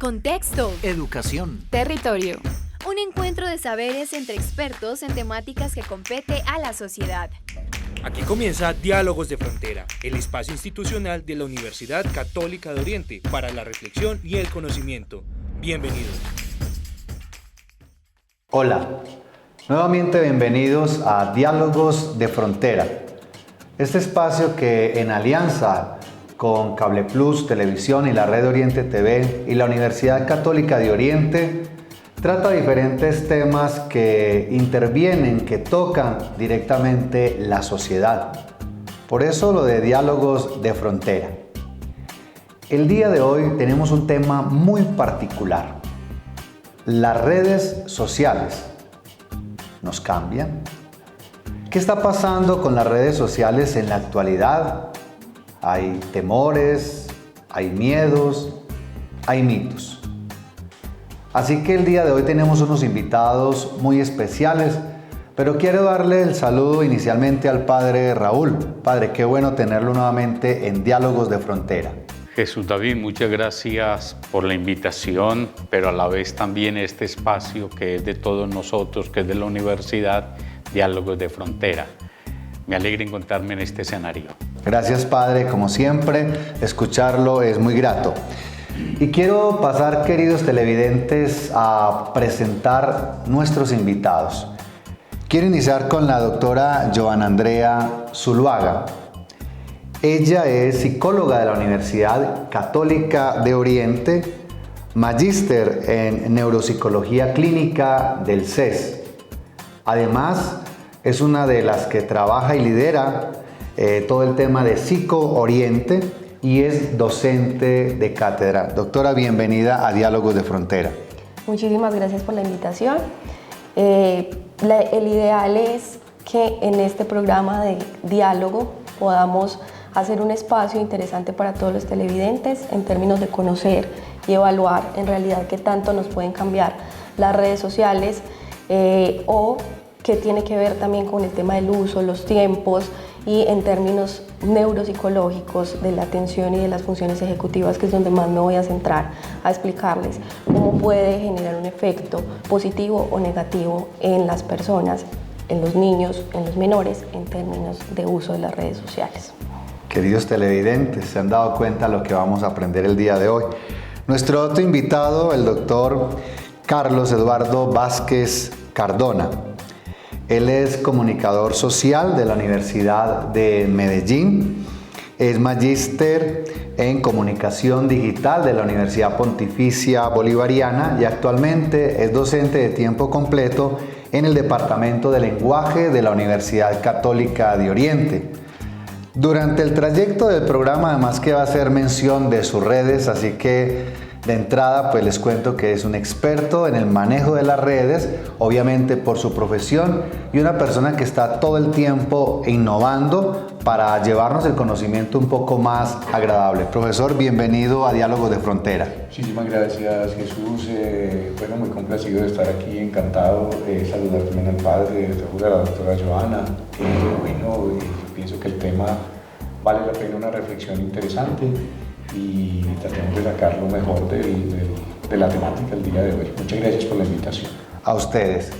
Contexto. Educación. Territorio. Un encuentro de saberes entre expertos en temáticas que compete a la sociedad. Aquí comienza Diálogos de Frontera, el espacio institucional de la Universidad Católica de Oriente para la reflexión y el conocimiento. Bienvenidos. Hola, nuevamente bienvenidos a Diálogos de Frontera. Este espacio que en alianza con Cable Plus Televisión y la Red Oriente TV y la Universidad Católica de Oriente trata diferentes temas que intervienen, que tocan directamente la sociedad. Por eso lo de Diálogos de Frontera. El día de hoy tenemos un tema muy particular. Las redes sociales nos cambian. ¿Qué está pasando con las redes sociales en la actualidad? Hay temores, hay miedos, hay mitos. Así que el día de hoy tenemos unos invitados muy especiales, pero quiero darle el saludo inicialmente al Padre Raúl. Padre, qué bueno tenerlo nuevamente en Diálogos de Frontera. Jesús David, muchas gracias por la invitación, pero a la vez también este espacio que es de todos nosotros, que es de la Universidad Diálogos de Frontera. Me alegra encontrarme en este escenario. Gracias, Padre, como siempre, escucharlo es muy grato. Y quiero pasar, queridos televidentes, a presentar nuestros invitados. Quiero iniciar con la doctora Joana Andrea Zuluaga. Ella es psicóloga de la Universidad Católica de Oriente, magíster en neuropsicología clínica del CES. Además, es una de las que trabaja y lidera todo el tema de Psico Oriente y es docente de cátedra. Doctora, bienvenida a Diálogos de Frontera. Muchísimas gracias por la invitación. El ideal es que en este programa de diálogo podamos hacer un espacio interesante para todos los televidentes en términos de conocer y evaluar en realidad qué tanto nos pueden cambiar las redes sociales o qué tiene que ver también con el tema del uso, los tiempos y en términos neuropsicológicos de la atención y de las funciones ejecutivas, que es donde más me voy a centrar a explicarles cómo puede generar un efecto positivo o negativo en las personas, en los niños, en los menores, en términos de uso de las redes sociales. Queridos televidentes, se han dado cuenta de lo que vamos a aprender el día de hoy. Nuestro otro invitado, el doctor Carlos Eduardo Vázquez Cardona. Él es comunicador social de la Universidad de Medellín, es magíster en comunicación digital de la Universidad Pontificia Bolivariana y actualmente es docente de tiempo completo en el Departamento de Lenguaje de la Universidad Católica de Oriente. Durante el trayecto del programa además que va a hacer mención de sus redes, así que de entrada pues les cuento que es un experto en el manejo de las redes, obviamente por su profesión, y una persona que está todo el tiempo innovando para llevarnos el conocimiento un poco más agradable. Profesor, bienvenido a Diálogos de Frontera. Muchísimas gracias, Jesús. Bueno, muy complacido de estar aquí, encantado de saludar también al padre, a la doctora Joana. Yo pienso que el tema vale la pena una reflexión interesante y tratemos de sacar lo mejor de la temática del día de hoy. Muchas gracias por la invitación. A ustedes.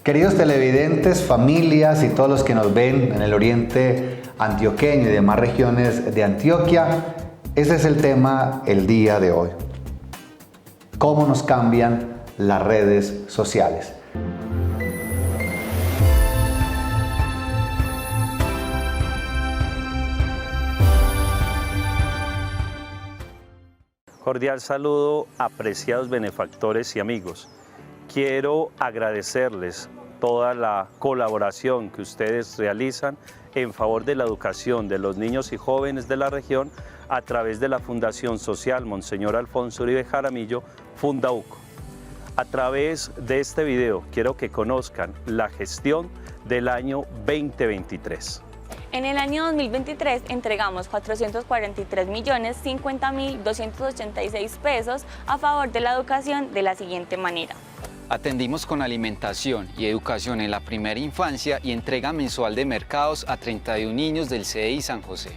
Queridos televidentes, familias y todos los que nos ven en el oriente antioqueño y demás regiones de Antioquia, ese es el tema el día de hoy. ¿Cómo nos cambian las redes sociales? Cordial saludo, apreciados benefactores y amigos. Quiero agradecerles toda la colaboración que ustedes realizan en favor de la educación de los niños y jóvenes de la región a través de la Fundación Social Monseñor Alfonso Uribe Jaramillo, Fundauco. A través de este video quiero que conozcan la gestión del año 2023. En el año 2023 entregamos 443.050.286 pesos a favor de la educación de la siguiente manera. Atendimos con alimentación y educación en la primera infancia y entrega mensual de mercados a 31 niños del CDI San José.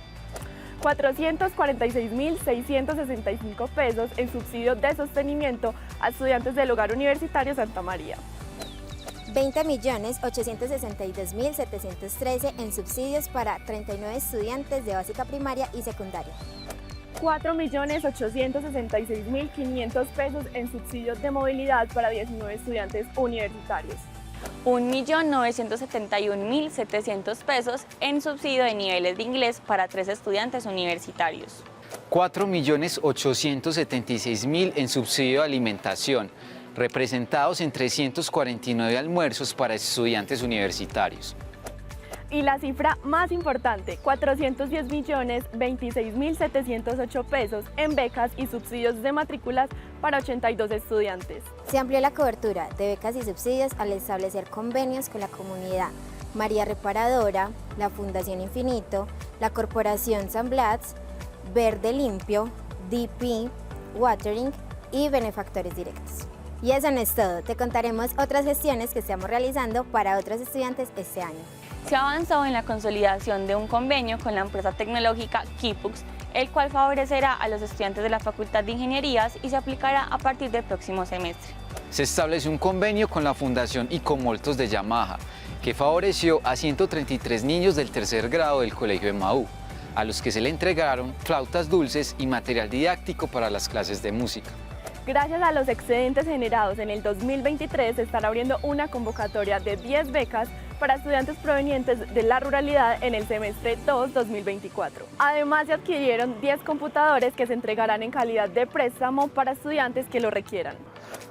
446.665 pesos en subsidio de sostenimiento a estudiantes del Hogar Universitario Santa María. 20.862.713 en subsidios para 39 estudiantes de básica primaria y secundaria. 4.866.500 pesos en subsidios de movilidad para 19 estudiantes universitarios. 1.971.700 pesos en subsidio de niveles de inglés para 3 estudiantes universitarios. 4.876.000 en subsidio de alimentación, representados en 349 almuerzos para estudiantes universitarios. Y la cifra más importante, 410.026.708 pesos en becas y subsidios de matrículas para 82 estudiantes. Se amplió la cobertura de becas y subsidios al establecer convenios con la comunidad María Reparadora, la Fundación Infinito, la Corporación San Blas, Verde Limpio, DP, Watering y benefactores directos. Y eso no es todo, te contaremos otras gestiones que estamos realizando para otros estudiantes este año. Se ha avanzado en la consolidación de un convenio con la empresa tecnológica Kipux, el cual favorecerá a los estudiantes de la Facultad de Ingenierías y se aplicará a partir del próximo semestre. Se estableció un convenio con la Fundación Icomoltos de Yamaha, que favoreció a 133 niños del tercer grado del Colegio de Maú, a los que se le entregaron flautas dulces y material didáctico para las clases de música. Gracias a los excedentes generados en el 2023, se estará abriendo una convocatoria de 10 becas para estudiantes provenientes de la ruralidad en el semestre 2-2024. Además, se adquirieron 10 computadores que se entregarán en calidad de préstamo para estudiantes que lo requieran.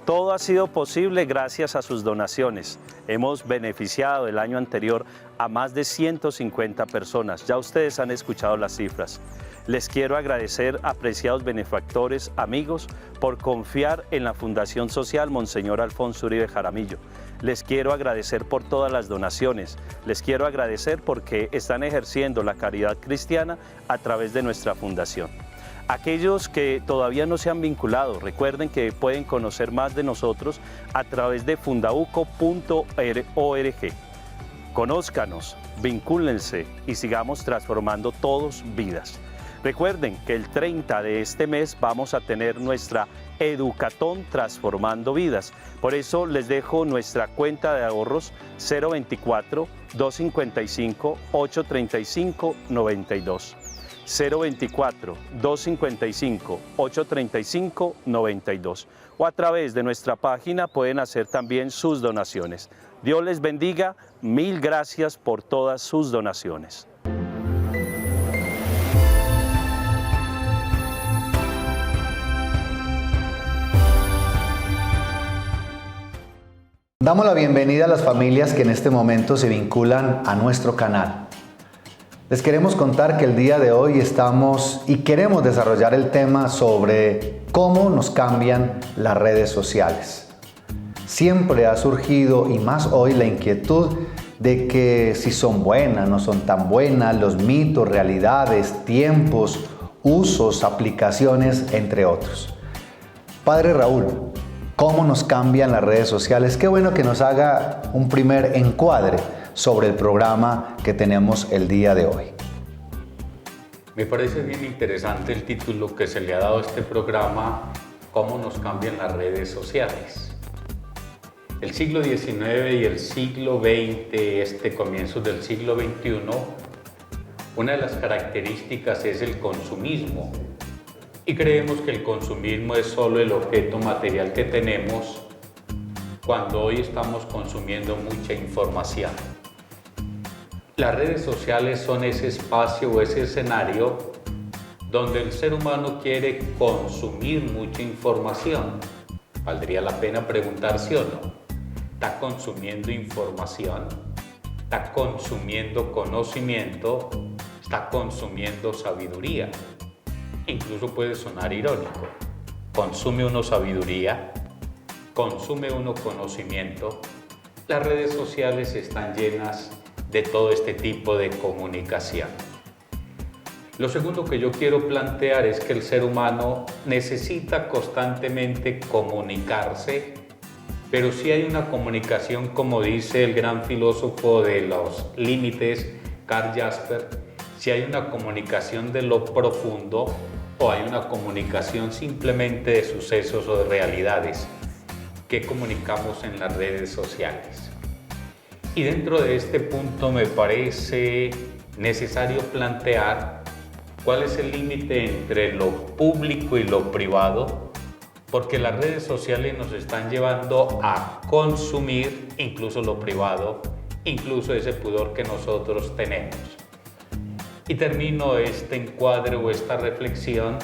Todo ha sido posible gracias a sus donaciones. Hemos beneficiado el año anterior a más de 150 personas. Ya ustedes han escuchado las cifras. Les quiero agradecer, apreciados benefactores, amigos, por confiar en la Fundación Social Monseñor Alfonso Uribe Jaramillo. Les quiero agradecer por todas las donaciones. Les quiero agradecer porque están ejerciendo la caridad cristiana a través de nuestra fundación. Aquellos que todavía no se han vinculado, recuerden que pueden conocer más de nosotros a través de fundauco.org. Conózcanos, vincúlense y sigamos transformando todos vidas. Recuerden que el 30 de este mes vamos a tener nuestra Educatón Transformando Vidas. Por eso les dejo nuestra cuenta de ahorros 024-255-835-92. 024-255-835-92. O a través de nuestra página pueden hacer también sus donaciones. Dios les bendiga. Mil gracias por todas sus donaciones. Damos la bienvenida a las familias que en este momento se vinculan a nuestro canal. Les queremos contar que el día de hoy estamos y queremos desarrollar el tema sobre cómo nos cambian las redes sociales. Siempre ha surgido, y más hoy, la inquietud de que si son buenas, no son tan buenas, los mitos, realidades, tiempos, usos, aplicaciones, entre otros. Padre Raúl, ¿cómo nos cambian las redes sociales? Qué bueno que nos haga un primer encuadre sobre el programa que tenemos el día de hoy. Me parece bien interesante el título que se le ha dado a este programa, ¿Cómo nos cambian las redes sociales? El siglo XIX y el siglo XX, comienzos del siglo XXI, una de las características es el consumismo. Y creemos que el consumismo es solo el objeto material que tenemos cuando hoy estamos consumiendo mucha información. Las redes sociales son ese espacio o ese escenario donde el ser humano quiere consumir mucha información. Valdría la pena preguntar sí o no. ¿Está consumiendo información? ¿Está consumiendo conocimiento? ¿Está consumiendo sabiduría? Incluso puede sonar irónico. ¿Consume uno sabiduría? ¿Consume uno conocimiento? Las redes sociales están llenas de todo este tipo de comunicación. Lo segundo que yo quiero plantear es que el ser humano necesita constantemente comunicarse, pero si hay una comunicación, como dice el gran filósofo de los límites, Karl Jasper, si hay una comunicación de lo profundo o hay una comunicación simplemente de sucesos o de realidades que comunicamos en las redes sociales. Y dentro de este punto me parece necesario plantear cuál es el límite entre lo público y lo privado, porque las redes sociales nos están llevando a consumir incluso lo privado, incluso ese pudor que nosotros tenemos. Y termino este encuadre o esta reflexión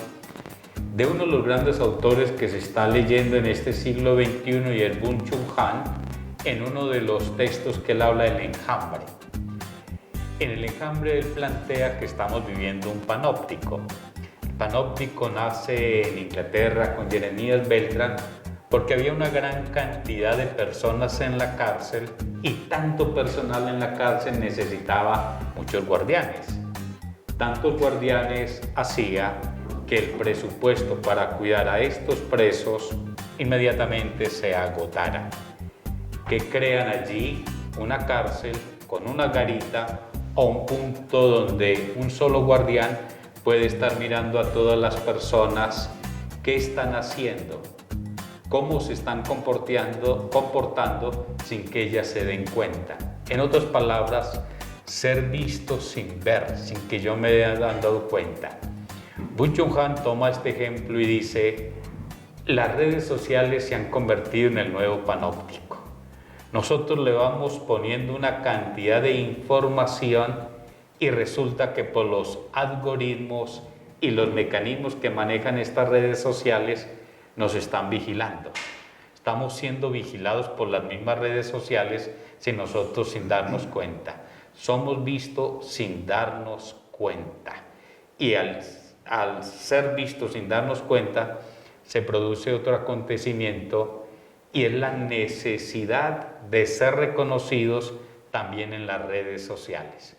de uno de los grandes autores que se está leyendo en este siglo XXI y el Byung-Chul Han, en uno de los textos que él habla del enjambre. En el enjambre él plantea que estamos viviendo un panóptico. El panóptico nace en Inglaterra con Jeremías Beltrán porque había una gran cantidad de personas en la cárcel y tanto personal en la cárcel necesitaba muchos guardianes. Tantos guardianes hacía que el presupuesto para cuidar a estos presos inmediatamente se agotara. Que crean allí una cárcel con una garita o un punto donde un solo guardián puede estar mirando a todas las personas qué están haciendo, cómo se están comportando sin que ellas se den cuenta. En otras palabras, ser visto sin ver, sin que yo me haya dado cuenta. Byung-Chul Han toma este ejemplo y dice: las redes sociales se han convertido en el nuevo panóptico. Nosotros le vamos poniendo una cantidad de información y resulta que por los algoritmos y los mecanismos que manejan estas redes sociales nos están vigilando. Estamos siendo vigilados por las mismas redes sociales sin nosotros sin darnos cuenta. Somos vistos sin darnos cuenta. Y al ser vistos sin darnos cuenta, se produce otro acontecimiento y es la necesidad de ser reconocidos también en las redes sociales.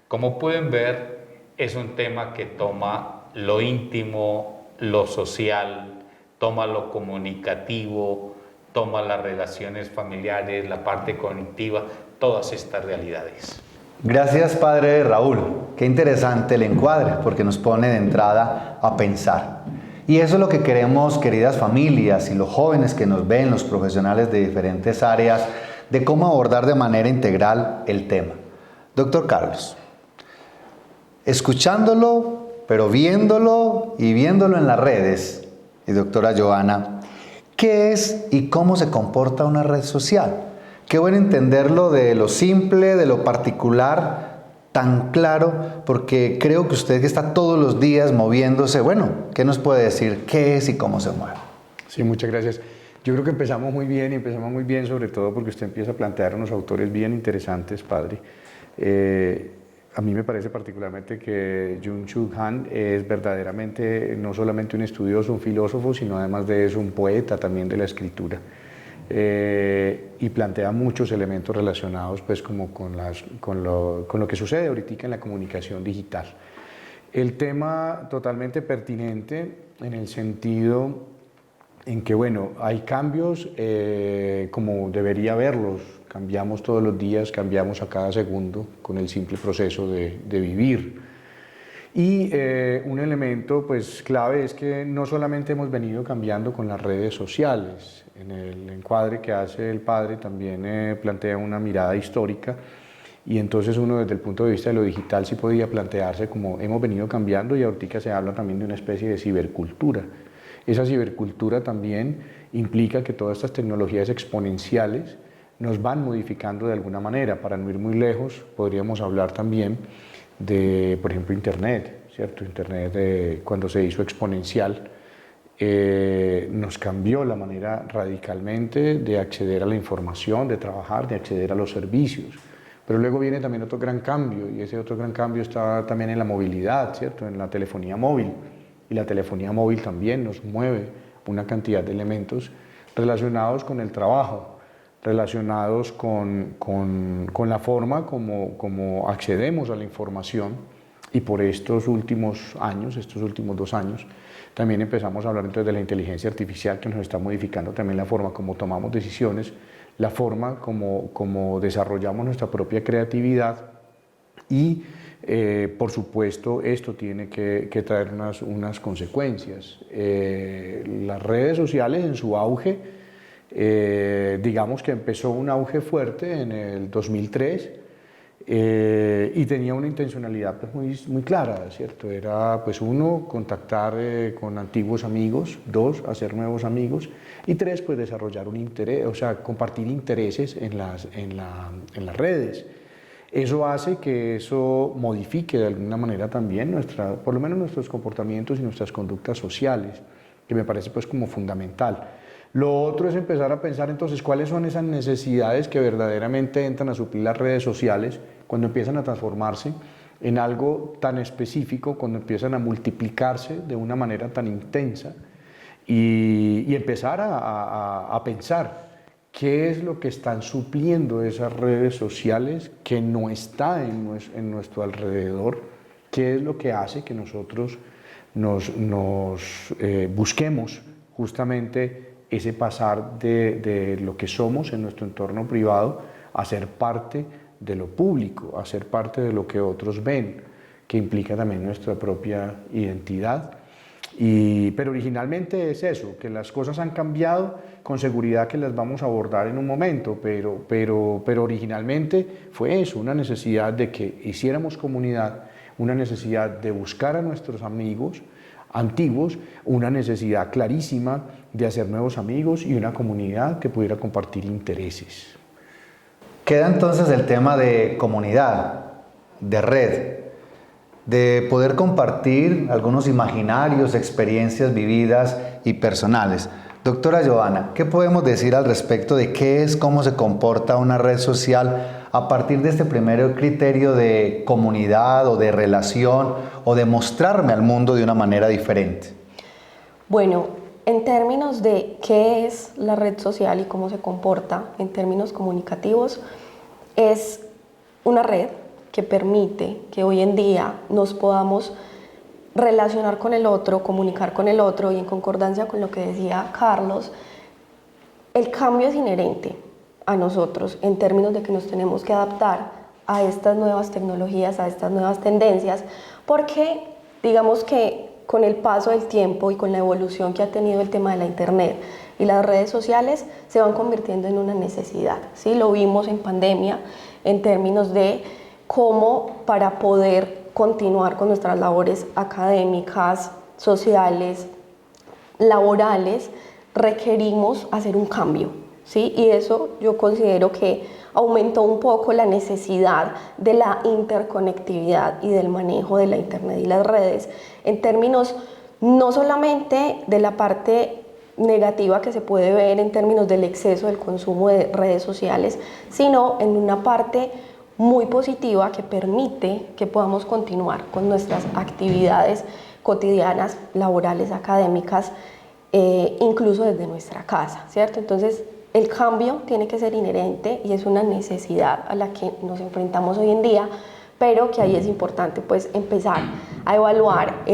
Como pueden ver, es un tema que toma lo íntimo, lo social, toma lo comunicativo, toma las relaciones familiares, la parte cognitiva, todas estas realidades. Gracias, padre Raúl. Qué interesante el encuadre, porque nos pone de entrada a pensar. Y eso es lo que queremos, queridas familias y los jóvenes que nos ven, los profesionales de diferentes áreas, de cómo abordar de manera integral el tema. Doctor Carlos, escuchándolo, pero viéndolo y viéndolo en las redes, y doctora Joana, ¿qué es y cómo se comporta una red social? Qué bueno entenderlo de lo simple, de lo particular, tan claro, porque creo que usted que está todos los días moviéndose, bueno, ¿qué nos puede decir? ¿Qué es y cómo se mueve? Sí, muchas gracias. Yo creo que empezamos muy bien sobre todo porque usted empieza a plantear unos autores bien interesantes, padre. A mí me parece particularmente que Byung-Chul Han es verdaderamente no solamente un estudioso, un filósofo, sino además de eso un poeta también de la escritura. Y plantea muchos elementos relacionados pues como con lo que sucede ahorita en la comunicación digital. El tema totalmente pertinente en el sentido en que, bueno, hay cambios como debería haberlos, cambiamos todos los días, cambiamos a cada segundo con el simple proceso de vivir. Y un elemento pues clave es que no solamente hemos venido cambiando con las redes sociales. En el encuadre que hace el padre también plantea una mirada histórica y entonces uno desde el punto de vista de lo digital sí podía plantearse como hemos venido cambiando y ahorita se habla también de una especie de cibercultura. Esa cibercultura también implica que todas estas tecnologías exponenciales nos van modificando de alguna manera. Para no ir muy lejos podríamos hablar también de, por ejemplo, Internet, ¿cierto? Internet cuando se hizo exponencial nos cambió la manera radicalmente de acceder a la información, de trabajar, de acceder a los servicios. Pero luego viene también otro gran cambio y ese otro gran cambio está también en la movilidad, ¿cierto? En la telefonía móvil. Y la telefonía móvil también nos mueve una cantidad de elementos relacionados con el trabajo, relacionados con la forma como accedemos a la información y por estos últimos años, estos últimos 2 años, también empezamos a hablar entonces de la inteligencia artificial que nos está modificando también la forma como tomamos decisiones, la forma como desarrollamos nuestra propia creatividad y por supuesto esto tiene que traer unas consecuencias. Las redes sociales en su auge, digamos que empezó un auge fuerte en el 2003, y tenía una intencionalidad pues, muy clara, ¿cierto? Era pues uno, contactar con antiguos amigos; dos, hacer nuevos amigos; y tres, pues desarrollar un interés, o sea, compartir intereses en las redes. Eso hace que eso modifique de alguna manera también por lo menos nuestros comportamientos y nuestras conductas sociales, que me parece pues como fundamental. Lo otro es empezar a pensar entonces cuáles son esas necesidades que verdaderamente entran a suplir las redes sociales cuando empiezan a transformarse en algo tan específico, cuando empiezan a multiplicarse de una manera tan intensa, y empezar a pensar qué es lo que están supliendo esas redes sociales que no está en nuestro alrededor, qué es lo que hace que nosotros nos busquemos justamente ese pasar de lo que somos en nuestro entorno privado a ser parte de lo público, a ser parte de lo que otros ven, que implica también nuestra propia identidad. Pero originalmente es eso, que las cosas han cambiado, con seguridad que las vamos a abordar en un momento, pero originalmente fue eso, una necesidad de que hiciéramos comunidad, una necesidad de buscar a nuestros amigos antiguos, una necesidad clarísima de hacer nuevos amigos y una comunidad que pudiera compartir intereses. Queda entonces el tema de comunidad, de red, de poder compartir algunos imaginarios, experiencias vividas y personales. Doctora Johanna, ¿qué podemos decir al respecto de qué es, cómo se comporta una red social a partir de este primer criterio de comunidad o de relación o de mostrarme al mundo de una manera diferente? Bueno, en términos de qué es la red social y cómo se comporta en términos comunicativos, es una red que permite que hoy en día nos podamos relacionar con el otro, comunicar con el otro, y en concordancia con lo que decía Carlos, el cambio es inherente a nosotros en términos de que nos tenemos que adaptar a estas nuevas tecnologías, a estas nuevas tendencias, porque digamos que con el paso del tiempo y con la evolución que ha tenido el tema de la internet y las redes sociales se van convirtiendo en una necesidad, ¿sí? Lo vimos en pandemia en términos de cómo para poder continuar con nuestras labores académicas, sociales, laborales, requerimos hacer un cambio, ¿sí? Y eso yo considero que aumentó un poco la necesidad de la interconectividad y del manejo de la internet y las redes en términos no solamente de la parte negativa que se puede ver en términos del exceso del consumo de redes sociales, sino en una parte muy positiva que permite que podamos continuar con nuestras actividades cotidianas, laborales, académicas, incluso desde nuestra casa, ¿cierto? Entonces, el cambio tiene que ser inherente y es una necesidad a la que nos enfrentamos hoy en día, pero que ahí es importante pues empezar a evaluar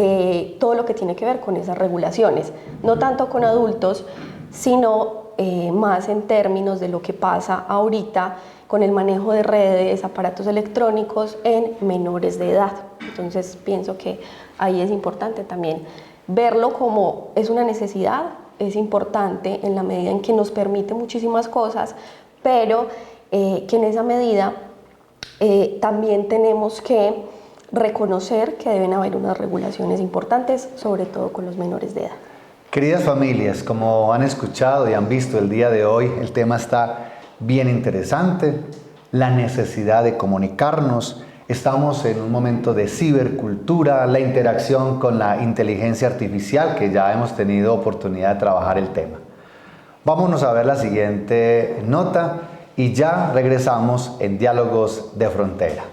todo lo que tiene que ver con esas regulaciones, no tanto con adultos, sino más en términos de lo que pasa ahorita con el manejo de redes, aparatos electrónicos en menores de edad. Entonces pienso que ahí es importante también verlo como es una necesidad, es importante en la medida en que nos permite muchísimas cosas, pero que en esa medida también tenemos que reconocer que deben haber unas regulaciones importantes, sobre todo con los menores de edad. Queridas familias, como han escuchado y han visto el día de hoy, el tema está bien interesante, la necesidad de comunicarnos. Estamos en un momento de cibercultura, la interacción con la inteligencia artificial, que ya hemos tenido oportunidad de trabajar el tema. Vámonos a ver la siguiente nota y ya regresamos en Diálogos de Frontera.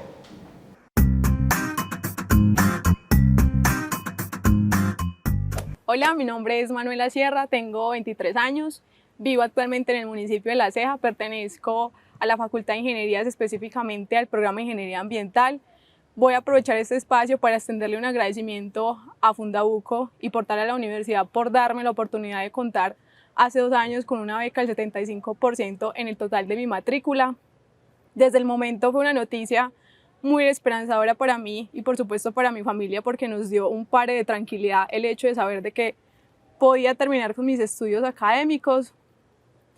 Hola, mi nombre es Manuela Sierra, tengo 23 años, vivo actualmente en el municipio de La Ceja, pertenezco a la Facultad de Ingenierías, específicamente al programa de Ingeniería Ambiental. Voy a aprovechar este espacio para extenderle un agradecimiento a Fundabuco y Portal a la Universidad por darme la oportunidad de contar hace 2 años con una beca del 75% en el total de mi matrícula. Desde el momento fue una noticia muy esperanzadora para mí y por supuesto para mi familia, porque nos dio un pare de tranquilidad el hecho de saber de que podía terminar con mis estudios académicos.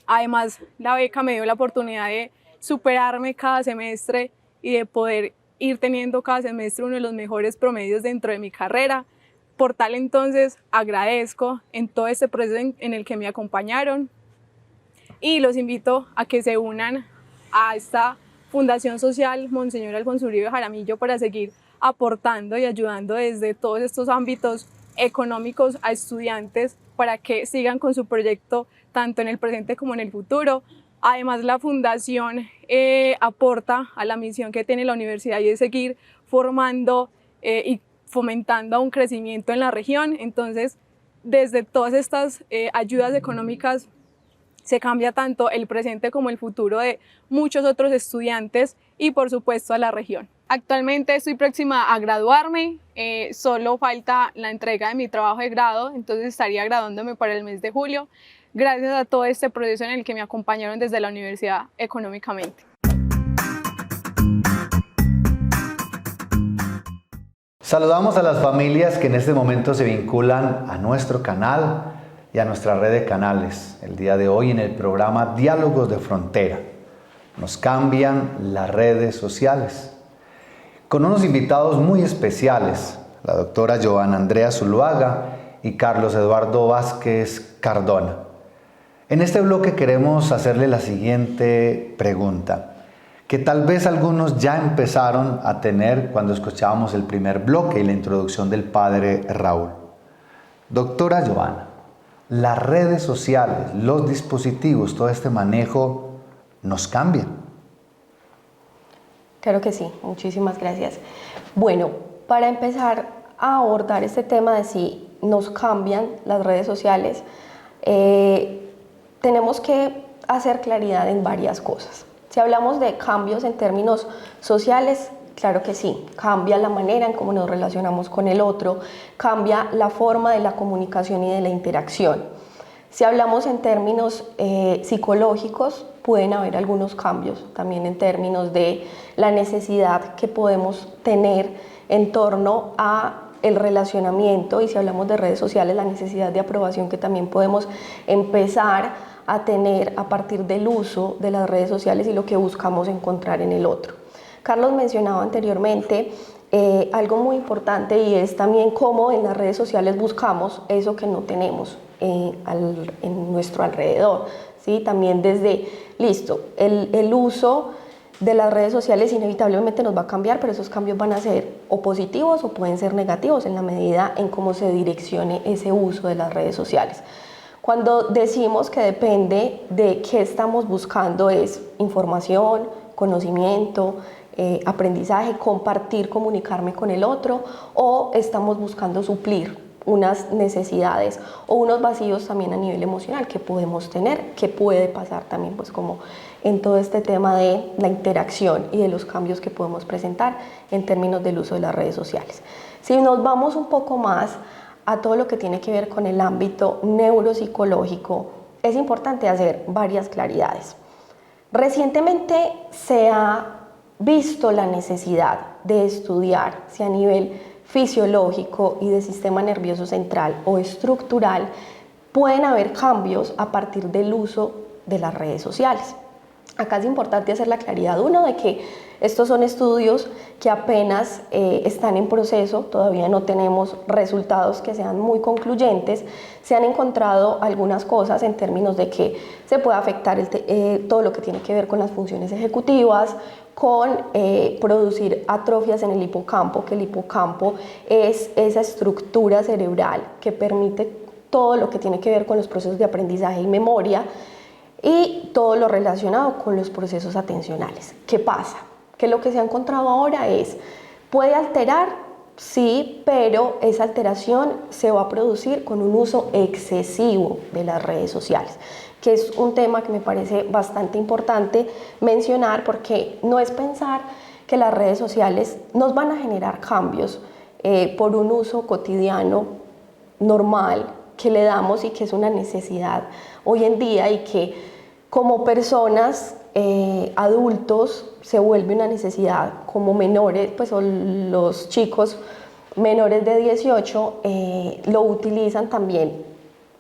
Además, la beca me dio la oportunidad de superarme cada semestre y de poder ir teniendo cada semestre uno de los mejores promedios dentro de mi carrera. Por tal entonces agradezco en todo este proceso en el que me acompañaron y los invito a que se unan a esta Fundación Social Monseñor Alfonso Uribe Jaramillo para seguir aportando y ayudando desde todos estos ámbitos económicos a estudiantes para que sigan con su proyecto tanto en el presente como en el futuro. Además, la fundación aporta a la misión que tiene la universidad y es seguir formando y fomentando un crecimiento en la región. Entonces, desde todas estas ayudas económicas se cambia tanto el presente como el futuro de muchos otros estudiantes y por supuesto a la región. Actualmente estoy próxima a graduarme, solo falta la entrega de mi trabajo de grado, entonces estaría graduándome para el mes de julio, gracias a todo este proceso en el que me acompañaron desde la universidad económicamente. Saludamos a las familias que en este momento se vinculan a nuestro canal y a nuestra red de canales. El día de hoy en el programa Diálogos de Frontera. Nos cambian las redes sociales. Con unos invitados muy especiales, la doctora Joana Andrea Zuluaga y Carlos Eduardo Vázquez Cardona. En este bloque queremos hacerle la siguiente pregunta, que tal vez algunos ya empezaron a tener cuando escuchábamos el primer bloque y la introducción del padre Raúl. Doctora Joana, las redes sociales, los dispositivos, todo este manejo, ¿nos cambian? Claro que sí, muchísimas gracias. Bueno, para empezar a abordar este tema de si nos cambian las redes sociales, tenemos que hacer claridad en varias cosas. Si hablamos de cambios en términos sociales, claro que sí, cambia la manera en cómo nos relacionamos con el otro, cambia la forma de la comunicación y de la interacción. Si hablamos en términos psicológicos, pueden haber algunos cambios también en términos de la necesidad que podemos tener en torno a el relacionamiento, y si hablamos de redes sociales, la necesidad de aprobación que también podemos empezar a tener a partir del uso de las redes sociales y lo que buscamos encontrar en el otro. Carlos mencionaba anteriormente algo muy importante, y es también cómo en las redes sociales buscamos eso que no tenemos en nuestro alrededor, ¿sí? También desde, listo, el uso de las redes sociales inevitablemente nos va a cambiar, pero esos cambios van a ser o positivos o pueden ser negativos en la medida en cómo se direccione ese uso de las redes sociales. Cuando decimos que depende de qué estamos buscando, es información, conocimiento, aprendizaje, compartir, comunicarme con el otro, o estamos buscando suplir unas necesidades o unos vacíos también a nivel emocional que podemos tener, que puede pasar también pues como en todo este tema de la interacción y de los cambios que podemos presentar en términos del uso de las redes sociales. Si nos vamos un poco más a todo lo que tiene que ver con el ámbito neuropsicológico, es importante hacer varias claridades. Recientemente se ha visto la necesidad de estudiar si a nivel fisiológico y de sistema nervioso central o estructural pueden haber cambios a partir del uso de las redes sociales. Acá es importante hacer la claridad, uno, de que estos son estudios que apenas están en proceso, todavía no tenemos resultados que sean muy concluyentes. Se han encontrado algunas cosas en términos de que se puede afectar todo lo que tiene que ver con las funciones ejecutivas, con producir atrofias en el hipocampo, que el hipocampo es esa estructura cerebral que permite todo lo que tiene que ver con los procesos de aprendizaje y memoria, y todo lo relacionado con los procesos atencionales. ¿Qué pasa? Que lo que se ha encontrado ahora es, puede alterar, sí, pero esa alteración se va a producir con un uso excesivo de las redes sociales, que es un tema que me parece bastante importante mencionar, porque no es pensar que las redes sociales nos van a generar cambios por un uso cotidiano normal que le damos y que es una necesidad hoy en día, y que como personas, adultos, se vuelve una necesidad, como menores, pues o los chicos menores de 18 lo utilizan también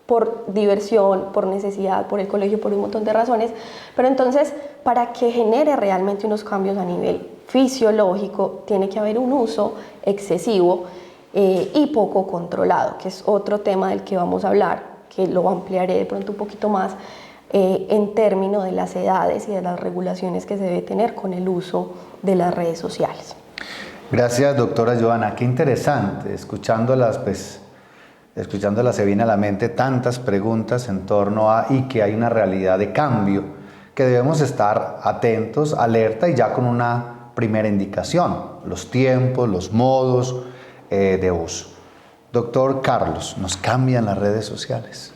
por diversión, por necesidad, por el colegio, por un montón de razones, pero entonces para que genere realmente unos cambios a nivel fisiológico tiene que haber un uso excesivo y poco controlado, que es otro tema del que vamos a hablar, que lo ampliaré de pronto un poquito más en términos de las edades y de las regulaciones que se debe tener con el uso de las redes sociales. Gracias, doctora Joana. Qué interesante. Escuchándolas se viene a la mente tantas preguntas en torno a y que hay una realidad de cambio, que debemos estar atentos, alerta y ya con una primera indicación, los tiempos, los modos de uso. Doctor Carlos, ¿nos cambian las redes sociales?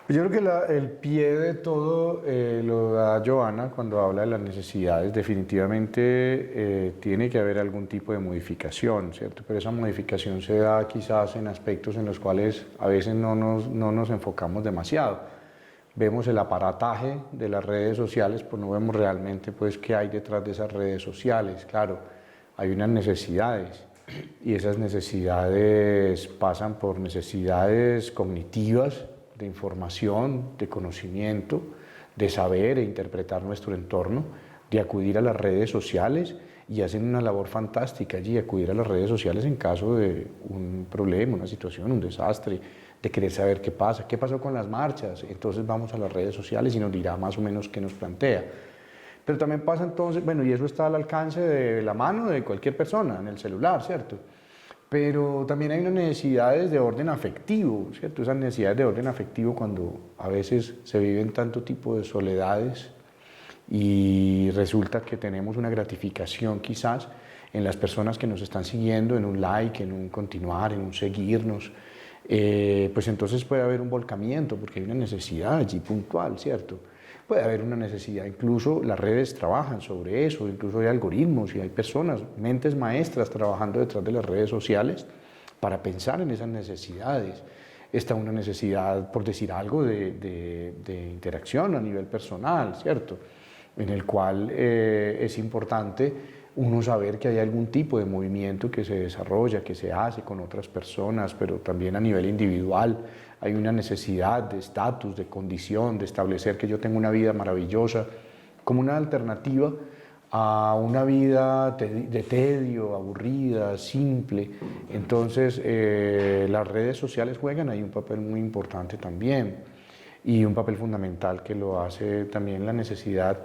Yo creo que el pie de todo lo da Joana cuando habla de las necesidades. Definitivamente tiene que haber algún tipo de modificación, ¿cierto? Pero esa modificación se da quizás en aspectos en los cuales a veces no nos enfocamos demasiado. Vemos el aparataje de las redes sociales, pues no vemos realmente pues, qué hay detrás de esas redes sociales. Claro, hay unas necesidades y esas necesidades pasan por necesidades cognitivas, de información, de conocimiento, de saber e interpretar nuestro entorno, de acudir a las redes sociales y hacen una labor fantástica allí, acudir a las redes sociales en caso de un problema, una situación, un desastre, de querer saber qué pasa, qué pasó con las marchas, entonces vamos a las redes sociales y nos dirá más o menos qué nos plantea. Pero también pasa entonces, bueno, y eso está al alcance de la mano de cualquier persona, en el celular, ¿cierto? Pero también hay unas necesidades de orden afectivo, ¿cierto? Esas necesidades de orden afectivo cuando a veces se viven tanto tipo de soledades y resulta que tenemos una gratificación quizás en las personas que nos están siguiendo, en un like, en un continuar, en un seguirnos, pues entonces puede haber un volcamiento porque hay una necesidad allí puntual, ¿cierto? Puede haber una necesidad, incluso las redes trabajan sobre eso, incluso hay algoritmos y hay personas, mentes maestras trabajando detrás de las redes sociales para pensar en esas necesidades. Está una necesidad, por decir algo, de interacción a nivel personal, ¿cierto? En el cual es importante uno saber que hay algún tipo de movimiento que se desarrolla, que se hace con otras personas, pero también a nivel individual. Hay una necesidad de estatus, de condición, de establecer que yo tengo una vida maravillosa como una alternativa a una vida de tedio, aburrida, simple. Entonces las redes sociales juegan ahí un papel muy importante también y un papel fundamental que lo hace también la necesidad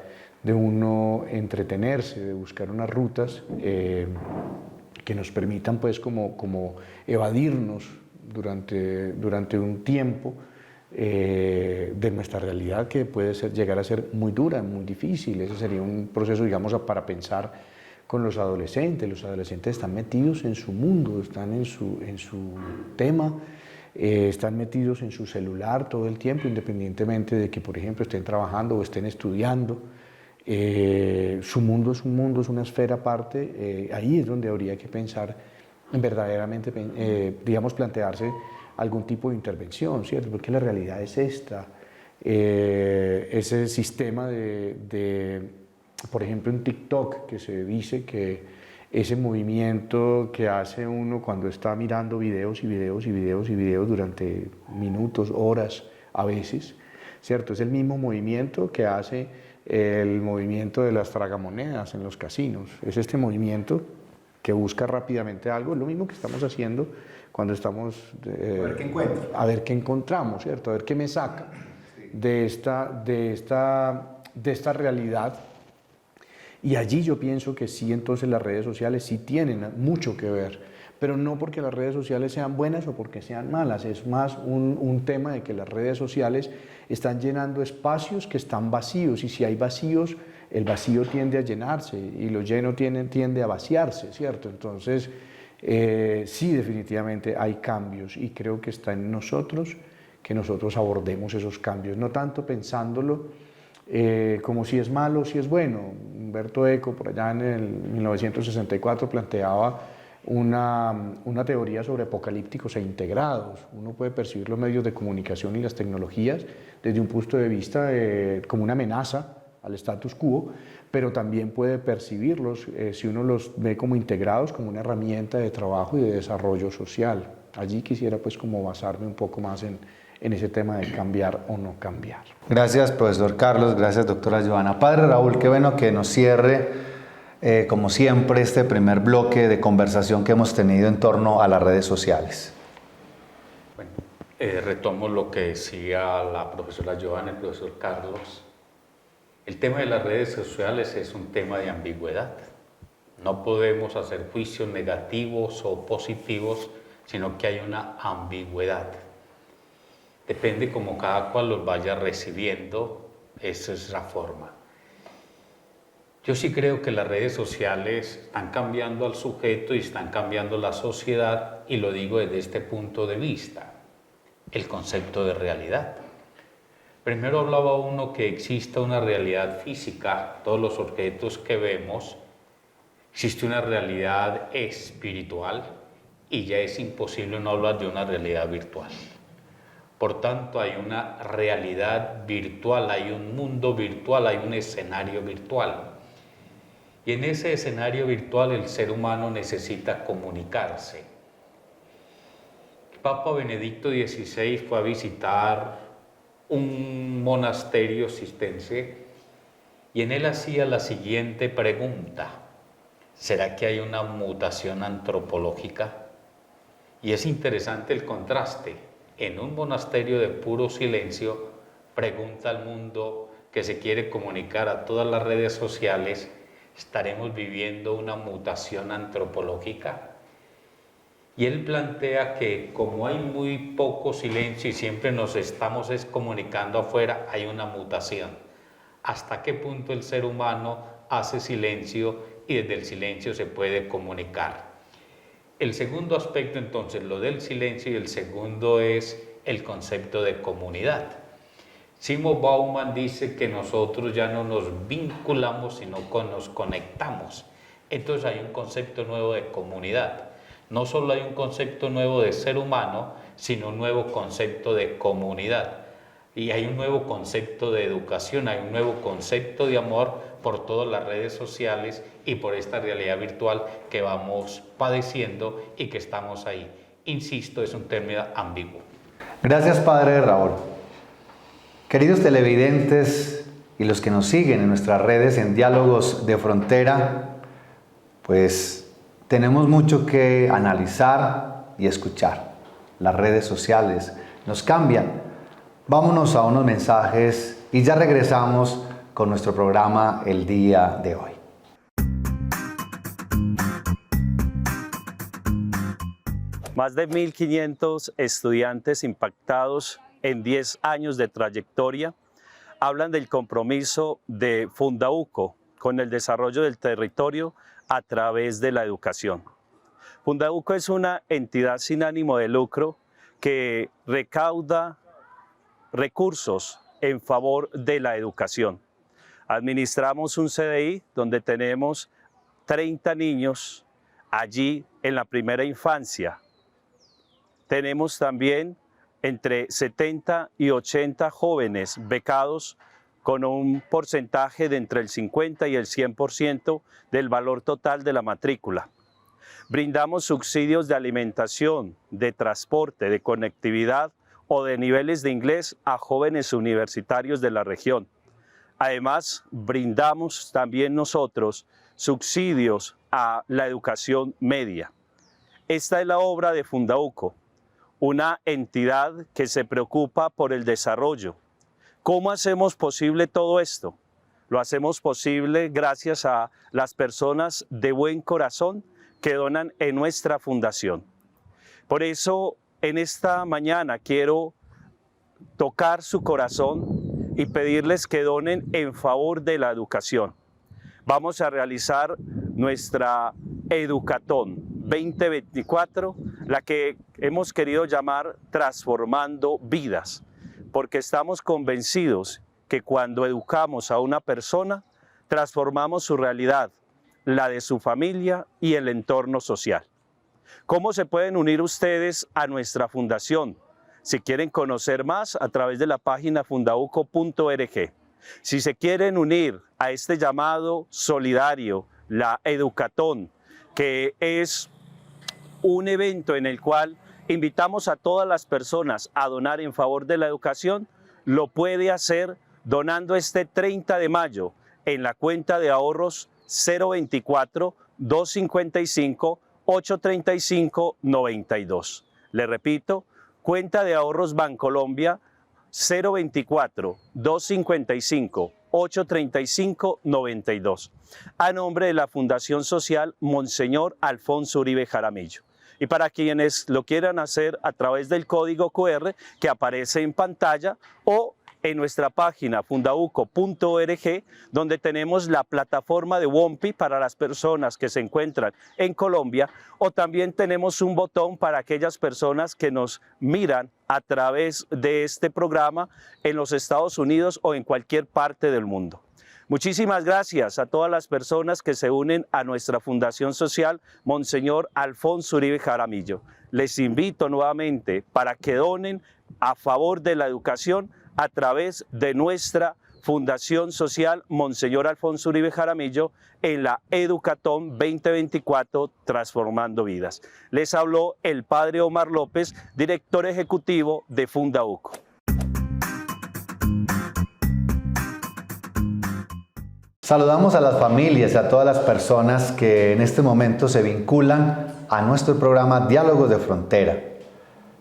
de uno entretenerse, de buscar unas rutas que nos permitan pues como evadirnos durante un tiempo de nuestra realidad que puede llegar a ser muy dura, muy difícil. Ese sería un proceso, digamos, para pensar con los adolescentes. Los adolescentes están metidos en su mundo, están en su tema, están metidos en su celular todo el tiempo, independientemente de que, por ejemplo, estén trabajando o estén estudiando. Su mundo es un mundo, es una esfera aparte. Ahí es donde habría que pensar verdaderamente, digamos, plantearse algún tipo de intervención, ¿cierto? Porque la realidad es esta. Ese sistema por ejemplo, en TikTok, que se dice que ese movimiento que hace uno cuando está mirando videos y videos y videos y videos durante minutos, horas a veces, ¿cierto? Es el mismo movimiento que hace el movimiento de las tragamonedas en los casinos. Es este movimiento que busca rápidamente algo, es lo mismo que estamos haciendo cuando estamos a ver qué encontramos, ¿cierto? A ver qué me saca de esta realidad. Y allí yo pienso que sí, entonces las redes sociales sí tienen mucho que ver, pero no porque las redes sociales sean buenas o porque sean malas, es más un tema de que las redes sociales están llenando espacios que están vacíos, y si hay vacíos, el vacío tiende a llenarse y lo lleno tiende a vaciarse, ¿cierto? Entonces, sí, definitivamente hay cambios y creo que está en nosotros que nosotros abordemos esos cambios, no tanto pensándolo como si es malo o si es bueno. Umberto Eco, por allá en el 1964, planteaba una teoría sobre apocalípticos e integrados. Uno puede percibir los medios de comunicación y las tecnologías desde un punto de vista como una amenaza al status quo, pero también puede percibirlos, si uno los ve como integrados, como una herramienta de trabajo y de desarrollo social. Allí quisiera pues como basarme un poco más en ese tema de cambiar o no cambiar. Gracias, profesor Carlos, gracias, doctora Joana. Padre Raúl, qué bueno que nos cierre, como siempre, este primer bloque de conversación que hemos tenido en torno a las redes sociales. Bueno, retomo lo que decía la profesora Joana y el profesor Carlos. El tema de las redes sociales es un tema de ambigüedad. No podemos hacer juicios negativos o positivos, sino que hay una ambigüedad. Depende como cada cual los vaya recibiendo, esa es la forma. Yo sí creo que las redes sociales están cambiando al sujeto y están cambiando la sociedad, y lo digo desde este punto de vista, el concepto de realidad. Primero hablaba uno que exista una realidad física, todos los objetos que vemos, existe una realidad espiritual y ya es imposible no hablar de una realidad virtual. Por tanto, hay una realidad virtual, hay un mundo virtual, hay un escenario virtual. Y en ese escenario virtual el ser humano necesita comunicarse. El Papa Benedicto XVI fue a visitar un monasterio cistense y en él hacía la siguiente pregunta: ¿será que hay una mutación antropológica? Y es interesante el contraste. En un monasterio de puro silencio, pregunta al mundo que se quiere comunicar a todas las redes sociales: ¿estaremos viviendo una mutación antropológica? Y él plantea que como hay muy poco silencio y siempre nos estamos comunicando afuera, hay una mutación. ¿Hasta qué punto el ser humano hace silencio y desde el silencio se puede comunicar? El segundo aspecto, entonces, lo del silencio, y el segundo es el concepto de comunidad. Simon Bauman dice que nosotros ya no nos vinculamos, sino que nos conectamos. Entonces hay un concepto nuevo de comunidad. No solo hay un concepto nuevo de ser humano, sino un nuevo concepto de comunidad. Y hay un nuevo concepto de educación, hay un nuevo concepto de amor por todas las redes sociales y por esta realidad virtual que vamos padeciendo y que estamos ahí. Insisto, es un término ambiguo. Gracias, padre Raúl. Queridos televidentes y los que nos siguen en nuestras redes en Diálogos de Frontera, pues tenemos mucho que analizar y escuchar. Las redes sociales nos cambian. Vámonos a unos mensajes y ya regresamos con nuestro programa el día de hoy. Más de 1.500 estudiantes impactados en 10 años de trayectoria hablan del compromiso de Fundauco con el desarrollo del territorio a través de la educación. Fundauco es una entidad sin ánimo de lucro que recauda recursos en favor de la educación. Administramos un CDI donde tenemos 30 niños allí en la primera infancia. Tenemos también entre 70 y 80 jóvenes becados con un porcentaje de entre el 50 y el 100% del valor total de la matrícula. Brindamos subsidios de alimentación, de transporte, de conectividad o de niveles de inglés a jóvenes universitarios de la región. Además, brindamos también nosotros subsidios a la educación media. Esta es la obra de Fundauco, una entidad que se preocupa por el desarrollo. ¿Cómo hacemos posible todo esto? Lo hacemos posible gracias a las personas de buen corazón que donan en nuestra fundación. Por eso, en esta mañana quiero tocar su corazón y pedirles que donen en favor de la educación. Vamos a realizar nuestra Educatón 2024, la que hemos querido llamar Transformando Vidas, porque estamos convencidos que cuando educamos a una persona, transformamos su realidad, la de su familia y el entorno social. ¿Cómo se pueden unir ustedes a nuestra fundación? Si quieren conocer más, a través de la página fundauco.org. Si se quieren unir a este llamado solidario, la Educatón, que es un evento en el cual invitamos a todas las personas a donar en favor de la educación, lo puede hacer donando este 30 de mayo en la cuenta de ahorros 024-255-835-92. Le repito, cuenta de ahorros Bancolombia 024-255-835-92, a nombre de la Fundación Social Monseñor Alfonso Uribe Jaramillo. Y para quienes lo quieran hacer a través del código QR que aparece en pantalla o en nuestra página fundauco.org, donde tenemos la plataforma de WOMPI para las personas que se encuentran en Colombia, o también tenemos un botón para aquellas personas que nos miran a través de este programa en los Estados Unidos o en cualquier parte del mundo. Muchísimas gracias a todas las personas que se unen a nuestra Fundación Social Monseñor Alfonso Uribe Jaramillo. Les invito nuevamente para que donen a favor de la educación a través de nuestra Fundación Social Monseñor Alfonso Uribe Jaramillo en la Educatón 2024 Transformando Vidas. Les habló el Padre Omar López, director ejecutivo de Fundauco. Saludamos a las familias y a todas las personas que en este momento se vinculan a nuestro programa Diálogos de Frontera.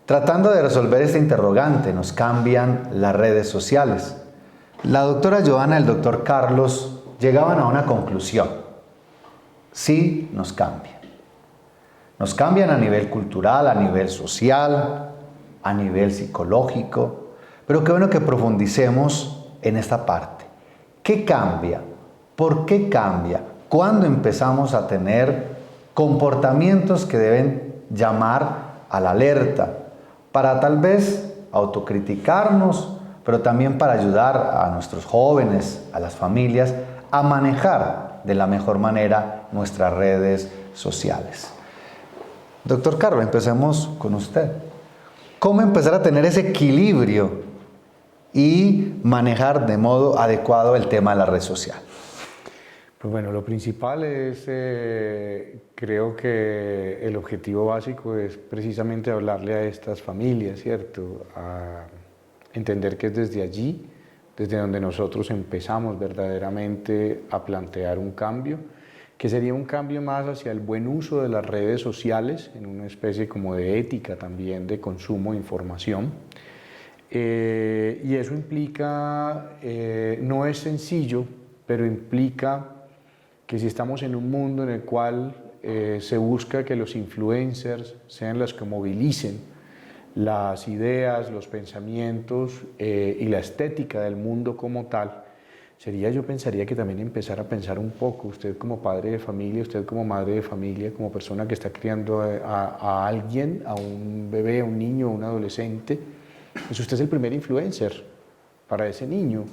Tratando de resolver este interrogante, nos cambian las redes sociales. La doctora Joana y el doctor Carlos llegaban a una conclusión. Sí, nos cambian. Nos cambian a nivel cultural, a nivel social, a nivel psicológico. Pero qué bueno que profundicemos en esta parte. ¿Qué cambia? ¿Por qué cambia? ¿Cuándo empezamos a tener comportamientos que deben llamar a la alerta? Para tal vez autocriticarnos, pero también para ayudar a nuestros jóvenes, a las familias, a manejar de la mejor manera nuestras redes sociales. Doctor Carlos, empecemos con usted. ¿Cómo empezar a tener ese equilibrio y manejar de modo adecuado el tema de la red social? Pues bueno, lo principal es, creo que el objetivo básico es precisamente hablarle a estas familias, ¿cierto? A entender que es desde allí, desde donde nosotros empezamos verdaderamente a plantear un cambio, que sería un cambio más hacia el buen uso de las redes sociales, en una especie como de ética también de consumo de información. Y eso implica, no es sencillo, pero implica que si estamos en un mundo en el cual se busca que los influencers sean los que movilicen las ideas, los pensamientos y la estética del mundo como tal, yo pensaría que también empezar a pensar un poco, usted como padre de familia, usted como madre de familia, como persona que está criando a alguien, a un bebé, a un niño, a un adolescente, pues usted es el primer influencer para ese niño.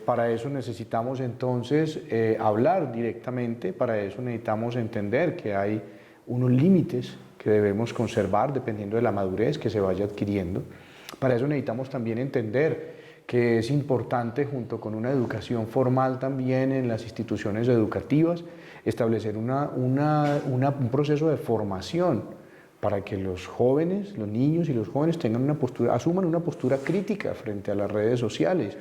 Para eso necesitamos entonces hablar directamente, para eso necesitamos entender que hay unos límites que debemos conservar dependiendo de la madurez que se vaya adquiriendo. Para eso necesitamos también entender que es importante, junto con una educación formal también en las instituciones educativas, establecer un proceso de formación para que los jóvenes, los niños y los jóvenes tengan asuman una postura crítica frente a las redes sociales,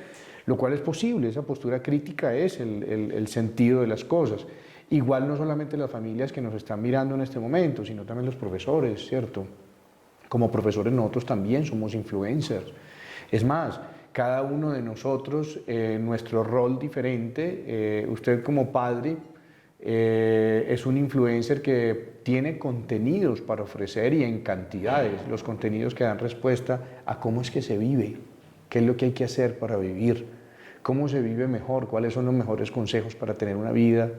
lo cual es posible. Esa postura crítica es el sentido de las cosas. Igual no solamente las familias que nos están mirando en este momento, sino también los profesores, ¿cierto? Como profesores nosotros también somos influencers. Es más, cada uno de nosotros, nuestro rol diferente, usted como padre es un influencer que tiene contenidos para ofrecer y en cantidades, los contenidos que dan respuesta a cómo es que se vive, qué es lo que hay que hacer para vivir, cómo se vive mejor, cuáles son los mejores consejos para tener una vida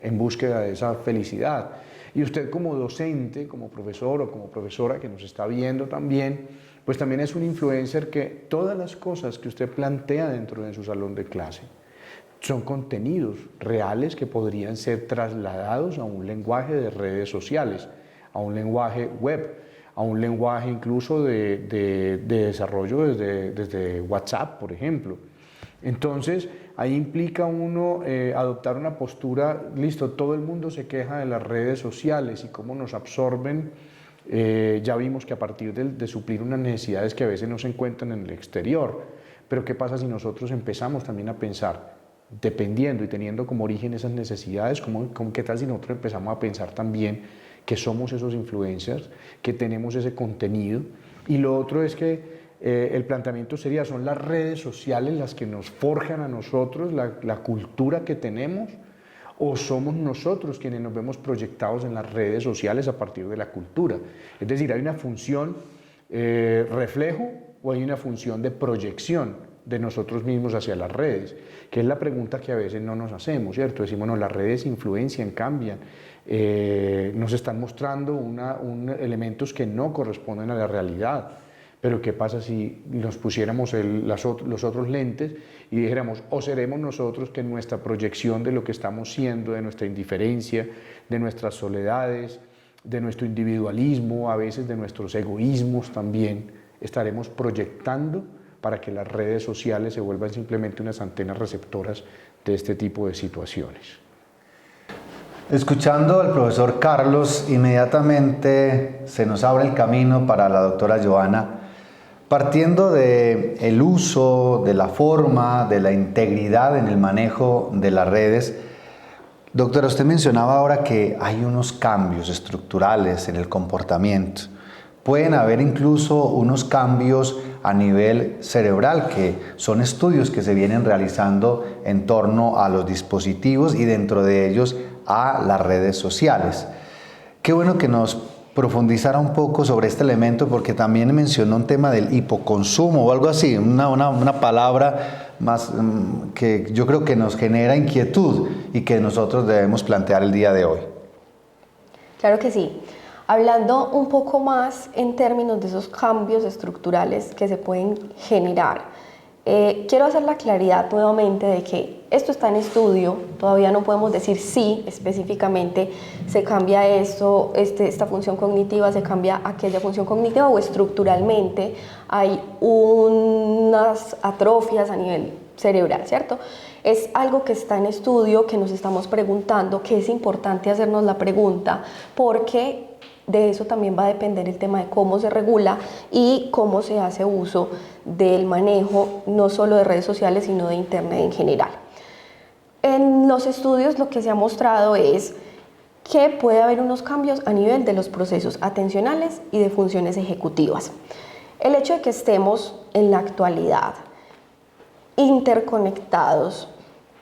en búsqueda de esa felicidad. Y usted como docente, como profesor o como profesora que nos está viendo también, pues también es un influencer que todas las cosas que usted plantea dentro de su salón de clase son contenidos reales que podrían ser trasladados a un lenguaje de redes sociales. a un lenguaje web, a un lenguaje incluso de desarrollo desde WhatsApp, por ejemplo. Entonces, ahí implica uno adoptar una postura, listo, todo el mundo se queja de las redes sociales y cómo nos absorben. Ya vimos que a partir de suplir unas necesidades que a veces no se encuentran en el exterior, pero ¿qué pasa si nosotros empezamos también a pensar, dependiendo y teniendo como origen esas necesidades, qué tal si nosotros empezamos a pensar también que somos esos influencers, que tenemos ese contenido? Y lo otro es que el planteamiento sería, ¿son las redes sociales las que nos forjan a nosotros la cultura que tenemos? ¿O somos nosotros quienes nos vemos proyectados en las redes sociales a partir de la cultura? Es decir, ¿hay una función reflejo o hay una función de proyección de nosotros mismos hacia las redes? Que es la pregunta que a veces no nos hacemos, ¿cierto? Decimos, no, las redes influencian, cambian, nos están mostrando elementos que no corresponden a la realidad. Pero ¿qué pasa si nos pusiéramos los otros lentes y dijéramos, o seremos nosotros que en nuestra proyección de lo que estamos siendo, de nuestra indiferencia, de nuestras soledades, de nuestro individualismo, a veces de nuestros egoísmos también, estaremos proyectando para que las redes sociales se vuelvan simplemente unas antenas receptoras de este tipo de situaciones? Escuchando al profesor Carlos, inmediatamente se nos abre el camino para la doctora Johanna, partiendo del uso, de la forma, de la integridad en el manejo de las redes. Doctora, usted mencionaba ahora que hay unos cambios estructurales en el comportamiento. Pueden haber incluso unos cambios a nivel cerebral, que son estudios que se vienen realizando en torno a los dispositivos y dentro de ellos a las redes sociales. Qué bueno que nos profundizara un poco sobre este elemento, porque también mencionó un tema del hipoconsumo o algo así, una palabra más que yo creo que nos genera inquietud y que nosotros debemos plantear el día de hoy. Claro que sí. Hablando un poco más en términos de esos cambios estructurales que se pueden generar, quiero hacer la claridad nuevamente de que esto está en estudio, todavía no podemos decir si específicamente se cambia esto, esta función cognitiva, se cambia aquella función cognitiva, o estructuralmente hay unas atrofias a nivel cerebral, ¿cierto? Es algo que está en estudio, que nos estamos preguntando, que es importante hacernos la pregunta, porque de eso también va a depender el tema de cómo se regula y cómo se hace uso del manejo, no solo de redes sociales, sino de Internet en general. En los estudios lo que se ha mostrado es que puede haber unos cambios a nivel de los procesos atencionales y de funciones ejecutivas. El hecho de que estemos en la actualidad interconectados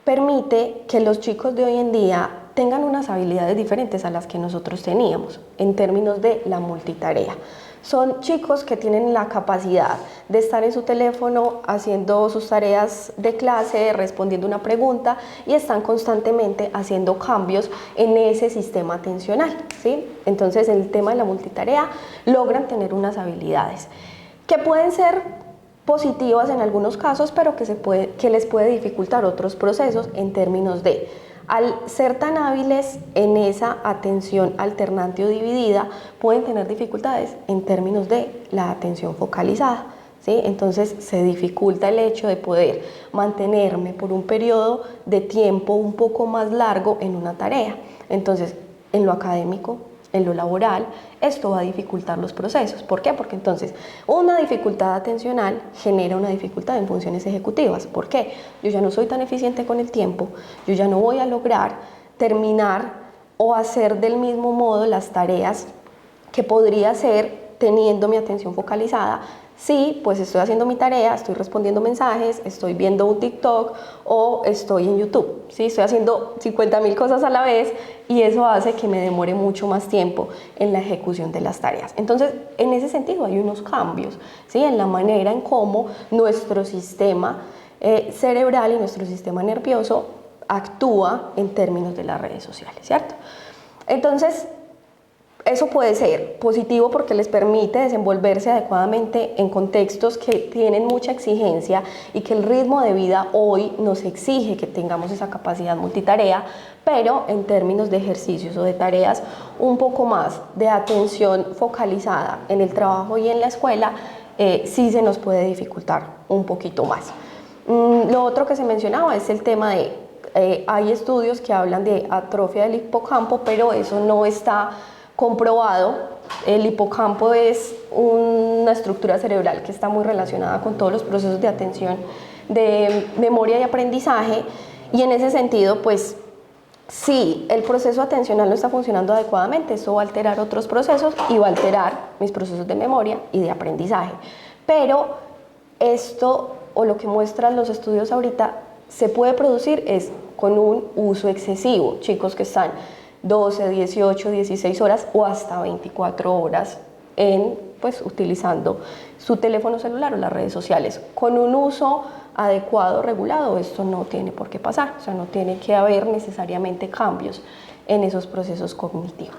permite que los chicos de hoy en día tengan unas habilidades diferentes a las que nosotros teníamos en términos de la multitarea. Son chicos que tienen la capacidad de estar en su teléfono haciendo sus tareas de clase, respondiendo una pregunta, y están constantemente haciendo cambios en ese sistema atencional, ¿sí? Entonces, en el tema de la multitarea logran tener unas habilidades que pueden ser positivas en algunos casos, pero que les puede dificultar otros procesos en términos de, al ser tan hábiles en esa atención alternante o dividida, pueden tener dificultades en términos de la atención focalizada, ¿sí? Entonces se dificulta el hecho de poder mantenerme por un periodo de tiempo un poco más largo en una tarea. Entonces, en lo académico, en lo laboral, esto va a dificultar los procesos. ¿Por qué? Porque entonces una dificultad atencional genera una dificultad en funciones ejecutivas. ¿Por qué? Yo ya no soy tan eficiente con el tiempo, yo ya no voy a lograr terminar o hacer del mismo modo las tareas que podría hacer teniendo mi atención focalizada. Sí, pues estoy haciendo mi tarea, estoy respondiendo mensajes, estoy viendo un TikTok o estoy en YouTube. ¿Sí? Estoy haciendo 50.000 cosas a la vez y eso hace que me demore mucho más tiempo en la ejecución de las tareas. Entonces, en ese sentido hay unos cambios, ¿sí? En la manera en cómo nuestro sistema cerebral y nuestro sistema nervioso actúa en términos de las redes sociales, ¿cierto? Entonces, Eso puede ser positivo porque les permite desenvolverse adecuadamente en contextos que tienen mucha exigencia y que el ritmo de vida hoy nos exige que tengamos esa capacidad multitarea, pero en términos de ejercicios o de tareas un poco más de atención focalizada en el trabajo y en la escuela, sí se nos puede dificultar un poquito más. Lo otro que se mencionaba es el tema de, hay estudios que hablan de atrofia del hipocampo, pero eso no está comprobado. El hipocampo es una estructura cerebral que está muy relacionada con todos los procesos de atención, de memoria y aprendizaje, y en ese sentido, pues, si el proceso atencional no está funcionando adecuadamente, eso va a alterar otros procesos y va a alterar mis procesos de memoria y de aprendizaje. Pero esto, o lo que muestran los estudios ahorita, se puede producir es con un uso excesivo. Chicos que están 12, 18, 16 horas o hasta 24 horas utilizando su teléfono celular o las redes sociales. Con un uso adecuado, regulado, esto no tiene por qué pasar, o sea, no tiene que haber necesariamente cambios en esos procesos cognitivos.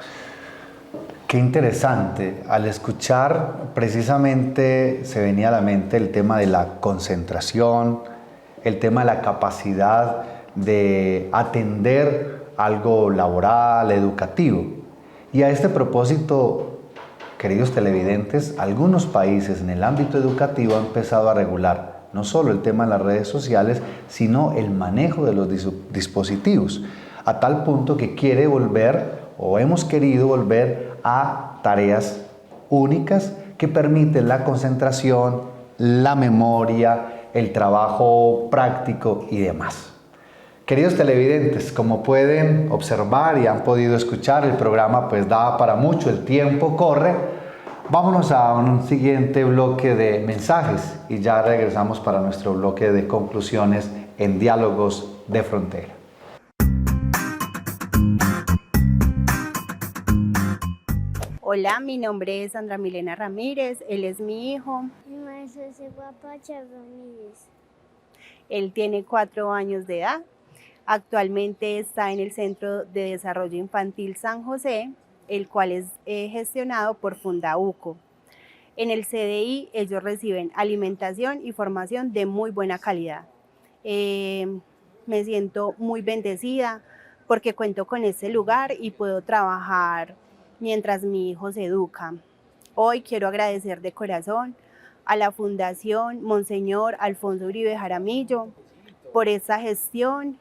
Qué interesante. Al escuchar, precisamente se venía a la mente el tema de la concentración, el tema de la capacidad de atender algo laboral, educativo. Y a este propósito, queridos televidentes, algunos países en el ámbito educativo han empezado a regular no solo el tema de las redes sociales, sino el manejo de los dispositivos, a tal punto que quiere volver, o hemos querido volver, a tareas únicas que permiten la concentración, la memoria, el trabajo práctico y demás. Queridos televidentes, como pueden observar y han podido escuchar, el programa pues da para mucho, el tiempo corre. Vámonos a un siguiente bloque de mensajes y ya regresamos para nuestro bloque de conclusiones en Diálogos de Frontera. Hola, mi nombre es Sandra Milena Ramírez, él es mi hijo. Él tiene 4 años de edad. Actualmente está en el Centro de Desarrollo Infantil San José, el cual es gestionado por Fundauco. En el CDI ellos reciben alimentación y formación de muy buena calidad. Me siento muy bendecida porque cuento con este lugar y puedo trabajar mientras mi hijo se educa. Hoy quiero agradecer de corazón a la Fundación Monseñor Alfonso Uribe Jaramillo por esta gestión,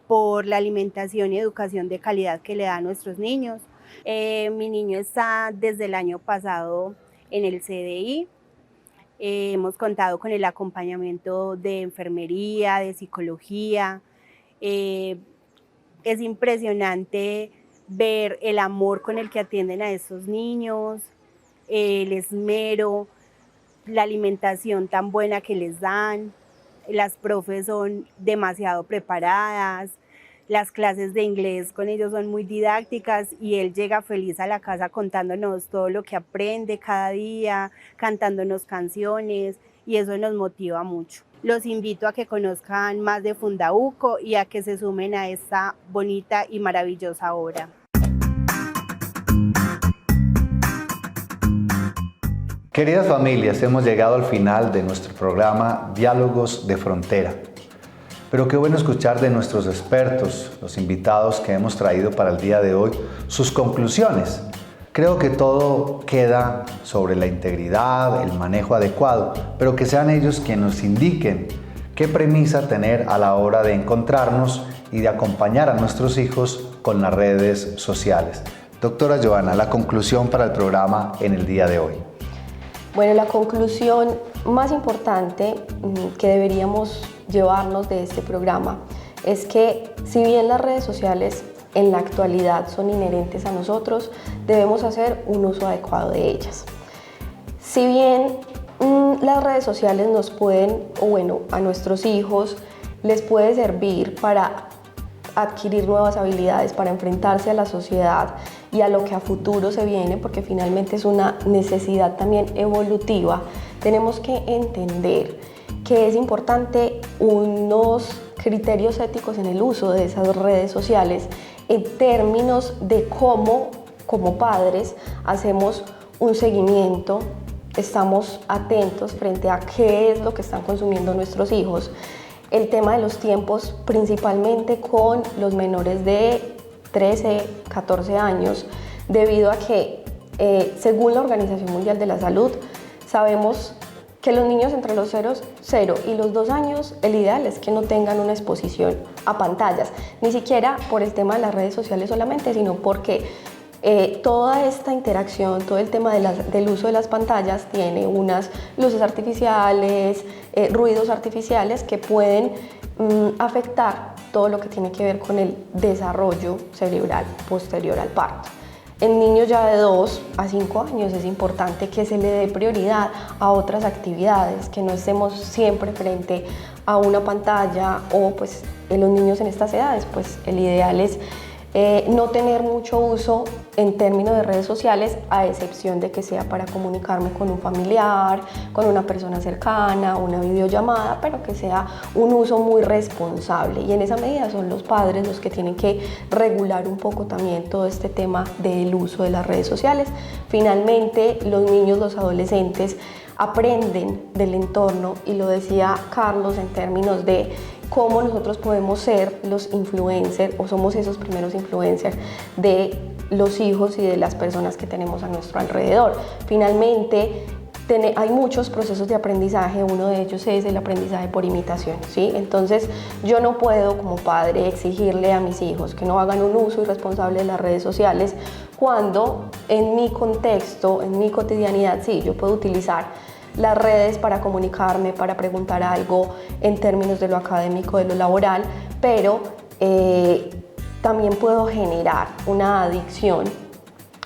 por la alimentación y educación de calidad que le da a nuestros niños. Mi niño está desde el año pasado en el CDI. Hemos contado con el acompañamiento de enfermería, de psicología. Es impresionante ver el amor con el que atienden a estos niños, el esmero, la alimentación tan buena que les dan. Las profes son demasiado preparadas, las clases de inglés con ellos son muy didácticas y él llega feliz a la casa contándonos todo lo que aprende cada día, cantándonos canciones, y eso nos motiva mucho. Los invito a que conozcan más de Fundauco y a que se sumen a esta bonita y maravillosa obra. Queridas familias, hemos llegado al final de nuestro programa Diálogos de Frontera. Pero qué bueno escuchar de nuestros expertos, los invitados que hemos traído para el día de hoy, sus conclusiones. Creo que todo queda sobre la integridad, el manejo adecuado, pero que sean ellos quienes nos indiquen qué premisa tener a la hora de encontrarnos y de acompañar a nuestros hijos con las redes sociales. Doctora Joana, la conclusión para el programa en el día de hoy. Bueno, la conclusión más importante que deberíamos llevarnos de este programa es que si bien las redes sociales en la actualidad son inherentes a nosotros, debemos hacer un uso adecuado de ellas. Si bien las redes sociales nos pueden, o bueno, a nuestros hijos les puede servir para adquirir nuevas habilidades, para enfrentarse a la sociedad y a lo que a futuro se viene, porque finalmente es una necesidad también evolutiva, tenemos que entender que es importante unos criterios éticos en el uso de esas redes sociales en términos de cómo como padres hacemos un seguimiento, estamos atentos frente a qué es lo que están consumiendo nuestros hijos. El tema de los tiempos, principalmente con los menores de 13, 14 años, debido a que, según la Organización Mundial de la Salud, sabemos que los niños entre los 0 y los 2 años, el ideal es que no tengan una exposición a pantallas, ni siquiera por el tema de las redes sociales solamente, sino porque toda esta interacción, todo el tema del uso de las pantallas tiene unas luces artificiales, ruidos artificiales que pueden afectar todo lo que tiene que ver con el desarrollo cerebral posterior al parto. En niños ya de 2 a 5 años es importante que se le dé prioridad a otras actividades, que no estemos siempre frente a una pantalla o pues en los niños en estas edades, pues el ideal es no tener mucho uso en términos de redes sociales, a excepción de que sea para comunicarme con un familiar, con una persona cercana, una videollamada, pero que sea un uso muy responsable. Y en esa medida son los padres los que tienen que regular un poco también todo este tema del uso de las redes sociales. Finalmente, los niños, los adolescentes aprenden del entorno, y lo decía Carlos en términos de cómo nosotros podemos ser los influencers, o somos esos primeros influencers de los hijos y de las personas que tenemos a nuestro alrededor. Finalmente, hay muchos procesos de aprendizaje, uno de ellos es el aprendizaje por imitación, ¿sí? Entonces, yo no puedo como padre exigirle a mis hijos que no hagan un uso irresponsable de las redes sociales cuando en mi contexto, en mi cotidianidad, sí, yo puedo utilizar las redes para comunicarme, para preguntar algo en términos de lo académico, de lo laboral, pero también puedo generar una adicción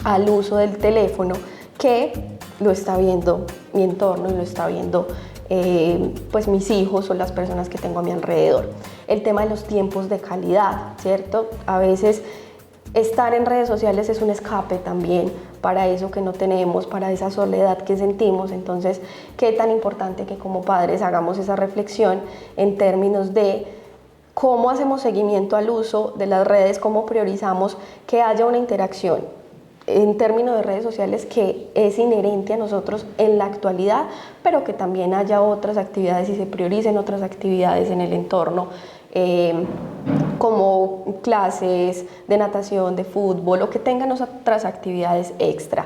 al uso del teléfono que lo está viendo mi entorno y lo está viendo pues mis hijos o las personas que tengo a mi alrededor. El tema de los tiempos de calidad, ¿cierto? A veces estar en redes sociales es un escape también para eso que no tenemos, para esa soledad que sentimos. Entonces, qué tan importante que como padres hagamos esa reflexión en términos de cómo hacemos seguimiento al uso de las redes, cómo priorizamos que haya una interacción en términos de redes sociales que es inherente a nosotros en la actualidad, pero que también haya otras actividades y se prioricen otras actividades en el entorno, como clases de natación, de fútbol, o que tengan otras actividades extra.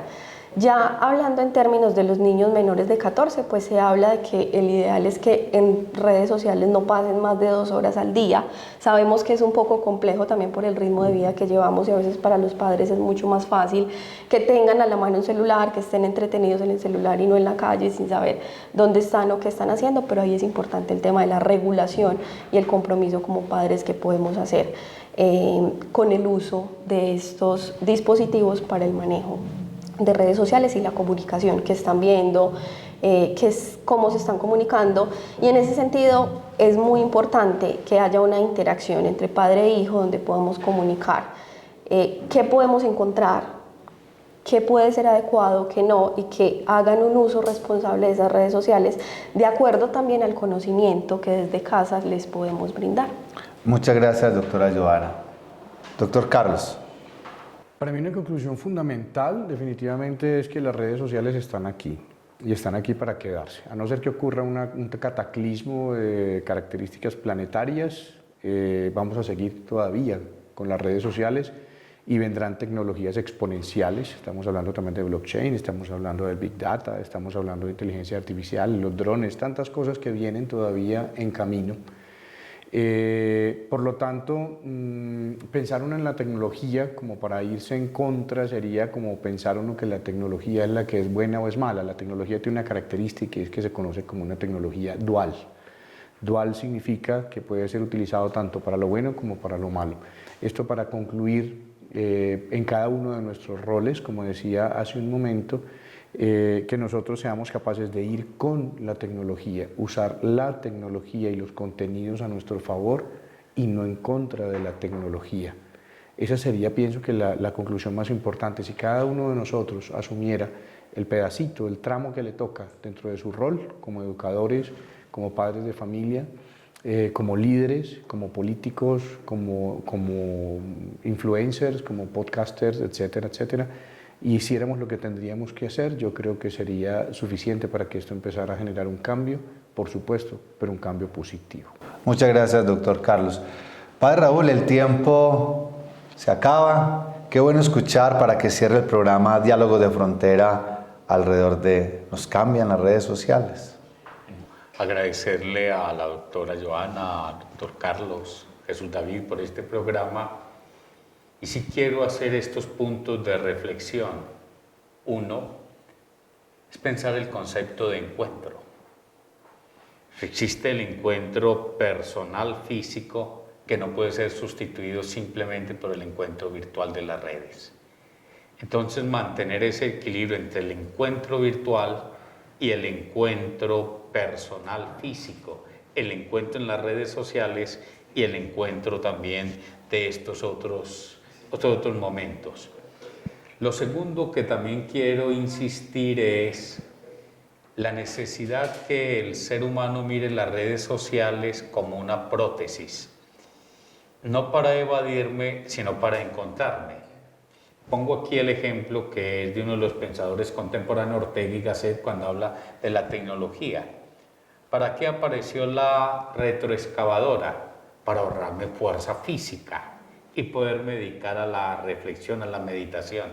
Ya hablando en términos de los niños menores de 14, pues se habla de que el ideal es que en redes sociales no pasen más de 2 horas al día. Sabemos que es un poco complejo también por el ritmo de vida que llevamos, y a veces para los padres es mucho más fácil que tengan a la mano un celular, que estén entretenidos en el celular y no en la calle sin saber dónde están o qué están haciendo, pero ahí es importante el tema de la regulación y el compromiso como padres que podemos hacer con el uso de estos dispositivos para el manejo de redes sociales y la comunicación que están viendo, cómo se están comunicando. Y en ese sentido es muy importante que haya una interacción entre padre e hijo donde podamos comunicar qué podemos encontrar, qué puede ser adecuado, qué no, y que hagan un uso responsable de esas redes sociales de acuerdo también al conocimiento que desde casa les podemos brindar. Muchas gracias, doctora Joana. Doctor Carlos. Para mí una conclusión fundamental definitivamente es que las redes sociales están aquí y están aquí para quedarse. A no ser que ocurra un cataclismo de características planetarias, vamos a seguir todavía con las redes sociales y vendrán tecnologías exponenciales. Estamos hablando también de blockchain, estamos hablando del Big Data, estamos hablando de inteligencia artificial, los drones, tantas cosas que vienen todavía en camino. Por lo tanto, pensar uno en la tecnología como para irse en contra sería como pensar uno que la tecnología es la que es buena o es mala. La tecnología tiene una característica y es que se conoce como una tecnología dual. Dual significa que puede ser utilizado tanto para lo bueno como para lo malo. Esto para concluir en cada uno de nuestros roles, como decía hace un momento, que nosotros seamos capaces de ir con la tecnología, usar la tecnología y los contenidos a nuestro favor y no en contra de la tecnología. Esa sería, pienso que la conclusión más importante. Si cada uno de nosotros asumiera el pedacito, el tramo que le toca dentro de su rol como educadores, como padres de familia, como líderes, como políticos, como influencers, como podcasters, etcétera, etcétera, y hiciéramos lo que tendríamos que hacer, yo creo que sería suficiente para que esto empezara a generar un cambio, por supuesto, pero un cambio positivo. Muchas gracias, doctor Carlos. Padre Raúl, el tiempo se acaba. Qué bueno escuchar para que cierre el programa Diálogos de Frontera alrededor de nos cambian las redes sociales. Agradecerle a la doctora Joana, al doctor Carlos, Jesús David por este programa. Y sí quiero hacer estos puntos de reflexión. Uno es pensar el concepto de encuentro. Existe el encuentro personal físico que no puede ser sustituido simplemente por el encuentro virtual de las redes. Entonces, mantener ese equilibrio entre el encuentro virtual y el encuentro personal físico, el encuentro en las redes sociales y el encuentro también de estos otros momentos. Lo segundo que también quiero insistir es la necesidad que el ser humano mire las redes sociales como una prótesis, no para evadirme, sino para encontrarme. Pongo aquí el ejemplo que es de uno de los pensadores contemporáneos, Ortega y Gasset, cuando habla de la tecnología. ¿Para qué apareció la retroexcavadora? Para ahorrarme fuerza física y poderme dedicar a la reflexión, a la meditación.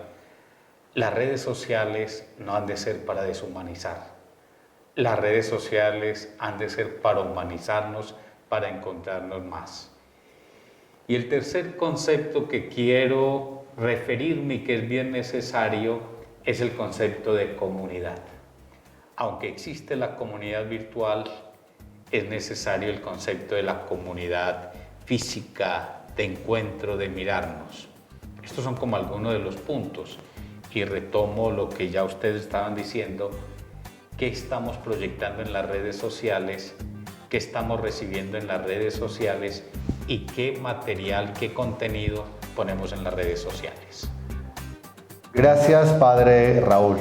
Las redes sociales no han de ser para deshumanizar. Las redes sociales han de ser para humanizarnos, para encontrarnos más. Y el tercer concepto que quiero referirme y que es bien necesario es el concepto de comunidad. Aunque existe la comunidad virtual, es necesario el concepto de la comunidad física, de encuentro, de mirarnos. Estos son como algunos de los puntos y retomo lo que ya ustedes estaban diciendo, qué estamos proyectando en las redes sociales, qué estamos recibiendo en las redes sociales y qué material, qué contenido ponemos en las redes sociales. Gracias, Padre Raúl.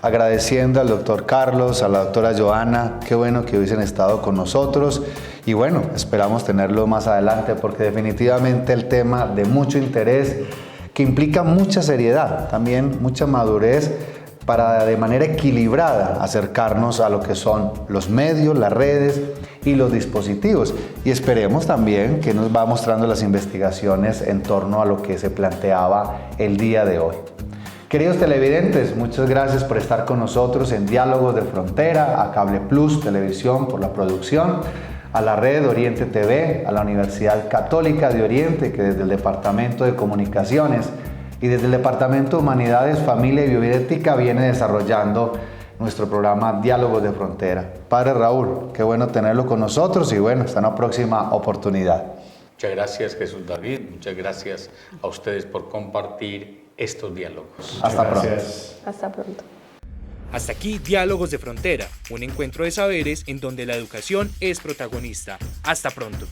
Agradeciendo al doctor Carlos, a la doctora Joana, qué bueno que hubiesen estado con nosotros y bueno, esperamos tenerlo más adelante porque definitivamente el tema de mucho interés que implica mucha seriedad, también mucha madurez para de manera equilibrada acercarnos a lo que son los medios, las redes y los dispositivos. Y esperemos también que nos va mostrando las investigaciones en torno a lo que se planteaba el día de hoy. Queridos televidentes, muchas gracias por estar con nosotros en Diálogos de Frontera, a Cable Plus Televisión por la producción, a la red Oriente TV, a la Universidad Católica de Oriente, que desde el Departamento de Comunicaciones y desde el Departamento de Humanidades, Familia y Bioética viene desarrollando nuestro programa Diálogos de Frontera. Padre Raúl, qué bueno tenerlo con nosotros y bueno, hasta una próxima oportunidad. Muchas gracias, Jesús David, muchas gracias a ustedes por compartir estos diálogos. Hasta pronto. Hasta pronto. Hasta aquí Diálogos de Frontera, un encuentro de saberes en donde la educación es protagonista. Hasta pronto.